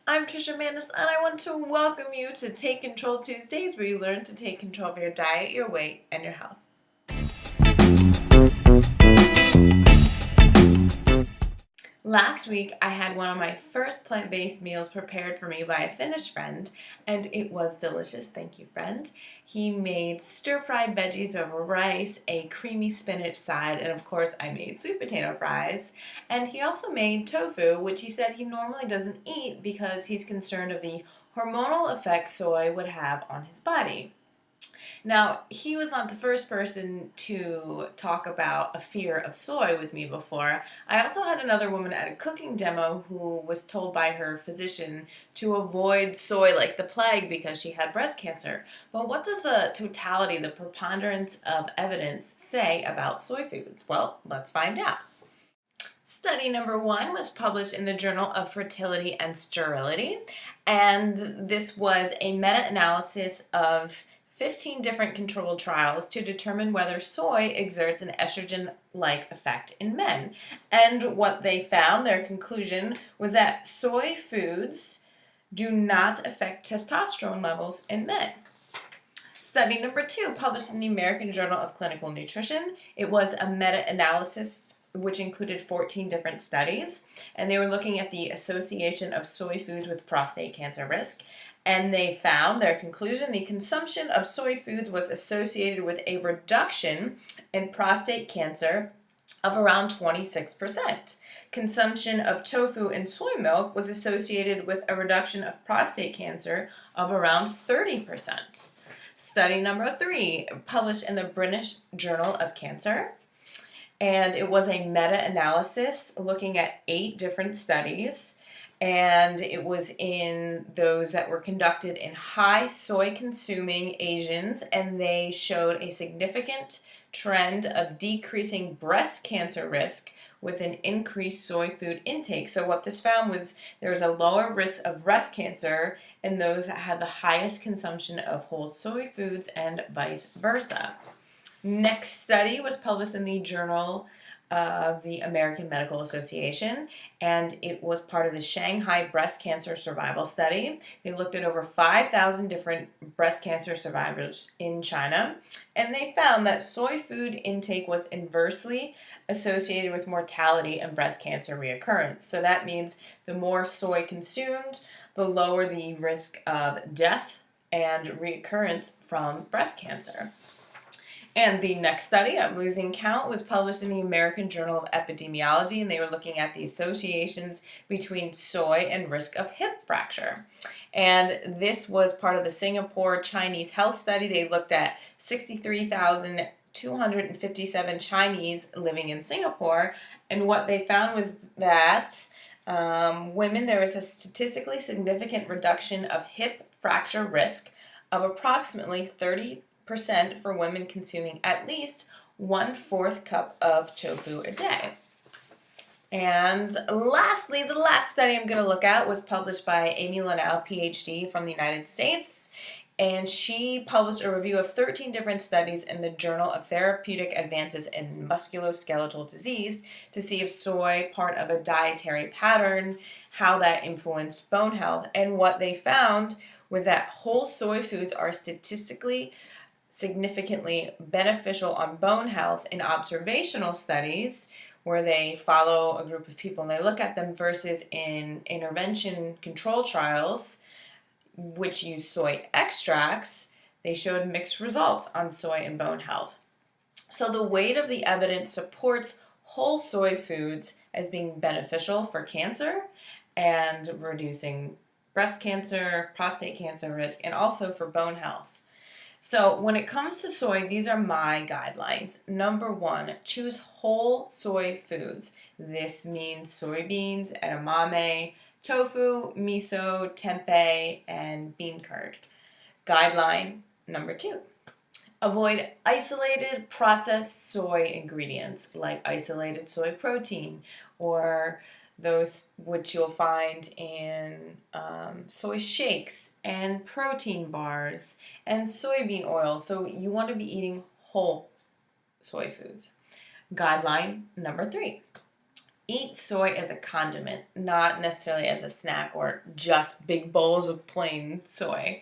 I'm Trisha Manis, and I want to welcome you to Take Control Tuesdays, where you learn to take control of your diet, your weight, and your health. Last week, I had one of my first plant-based meals prepared for me by a Finnish friend, and it was delicious. Thank you, friend. He made stir-fried veggies over rice, a creamy spinach side, and of course, I made sweet potato fries. And he also made tofu, which he said he normally doesn't eat because he's concerned of the hormonal effects soy would have on his body. Now, he was not the first person to talk about a fear of soy with me before. I also had another woman at a cooking demo who was told by her physician to avoid soy like the plague because she had breast cancer. But what does the totality, the preponderance of evidence say about soy foods? Well, let's find out. Study number 1 was published in the Journal of Fertility and Sterility, and this was a meta-analysis of 15 different controlled trials to determine whether soy exerts an estrogen-like effect in men. And what they found, their conclusion, was that soy foods do not affect testosterone levels in men. Study number 2, published in the American Journal of Clinical Nutrition. It was a meta-analysis which included 14 different studies, and they were looking at the association of soy foods with prostate cancer risk. And they found, their conclusion, the consumption of soy foods was associated with a reduction in prostate cancer of around 26%. Consumption of tofu and soy milk was associated with a reduction of prostate cancer of around 30%. Study number 3, published in the British Journal of Cancer, and it was a meta-analysis looking at 8 different studies, and it was in those that were conducted in high soy-consuming Asians, and they showed a significant trend of decreasing breast cancer risk with an increased soy food intake. So what this found was there was a lower risk of breast cancer in those that had the highest consumption of whole soy foods and vice versa. Next study was published in the Journal of the American Medical Association, and it was part of the Shanghai Breast Cancer Survival Study. They looked at over 5,000 different breast cancer survivors in China, and they found that soy food intake was inversely associated with mortality and breast cancer reoccurrence. So that means the more soy consumed, the lower the risk of death and reoccurrence from breast cancer. And the next study, I'm losing count, was published in the American Journal of Epidemiology, and they were looking at the associations between soy and risk of hip fracture. And this was part of the Singapore Chinese Health Study. They looked at 63,257 Chinese living in Singapore, and what they found was that women, there was a statistically significant reduction of hip fracture risk of approximately 30% for women consuming at least 1/4 cup of tofu a day. And lastly, the last study I'm going to look at was published by Amy Linnell, PhD from the United States, and she published a review of 13 different studies in the Journal of Therapeutic Advances in Musculoskeletal Disease to see if soy, part of a dietary pattern, how that influenced bone health. And what they found was that whole soy foods are statistically significantly beneficial on bone health in observational studies where they follow a group of people and they look at them versus in intervention control trials which use soy extracts. They showed mixed results on soy and bone health. So the weight of the evidence supports whole soy foods as being beneficial for cancer and reducing breast cancer, prostate cancer risk, and also for bone health. So when it comes to soy, these are my guidelines. Number 1, choose whole soy foods. This means soybeans, edamame, tofu, miso, tempeh, and bean curd. Guideline number 2, avoid isolated processed soy ingredients like isolated soy protein or those which you'll find in soy shakes and protein bars and soybean oil. So you want to be eating whole soy foods. Guideline number 3, Eat soy as a condiment, not necessarily as a snack or just big bowls of plain soy.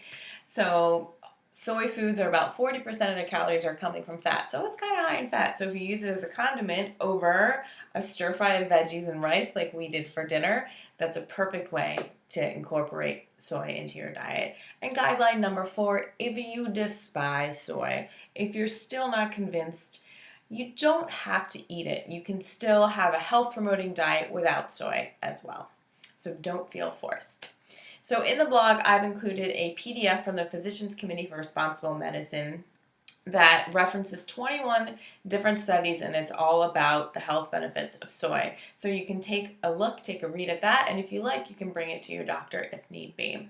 So soy foods are about 40% of their calories are coming from fat. So it's kind of high in fat. So if you use it as a condiment over a stir fry of veggies and rice like we did for dinner, that's a perfect way to incorporate soy into your diet. And guideline number 4, if you despise soy, if you're still not convinced, you don't have to eat it. You can still have a health promoting diet without soy as well. So don't feel forced. So in the blog, I've included a PDF from the Physicians Committee for Responsible Medicine that references 21 different studies, and it's all about the health benefits of soy. So you can take a look, take a read of that, and if you like, you can bring it to your doctor if need be.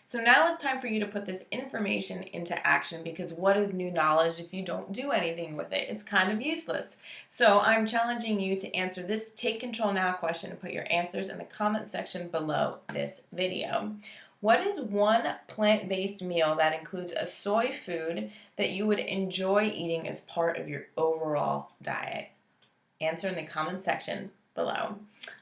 So now it's time for you to put this information into action, because what is new knowledge if you don't do anything with it? It's kind of useless. So I'm challenging you to answer this Take Control Now question and put your answers in the comment section below this video. What is one plant-based meal that includes a soy food that you would enjoy eating as part of your overall diet? Answer in the comment section below.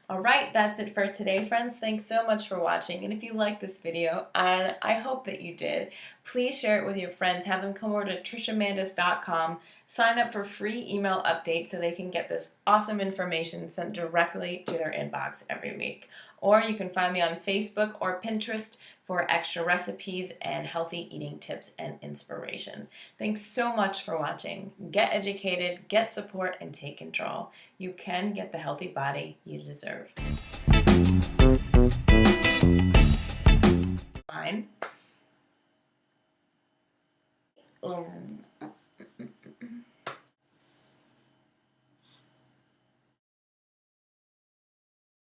All right, that's it for today, friends. Thanks so much for watching. And if you like this video, and I hope that you did, please share it with your friends. Have them come over to trishamandis.com, sign up for free email updates so they can get this awesome information sent directly to their inbox every week. Or you can find me on Facebook or Pinterest for extra recipes and healthy eating tips and inspiration. Thanks so much for watching. Get educated, get support, and take control. You can get the healthy body you deserve.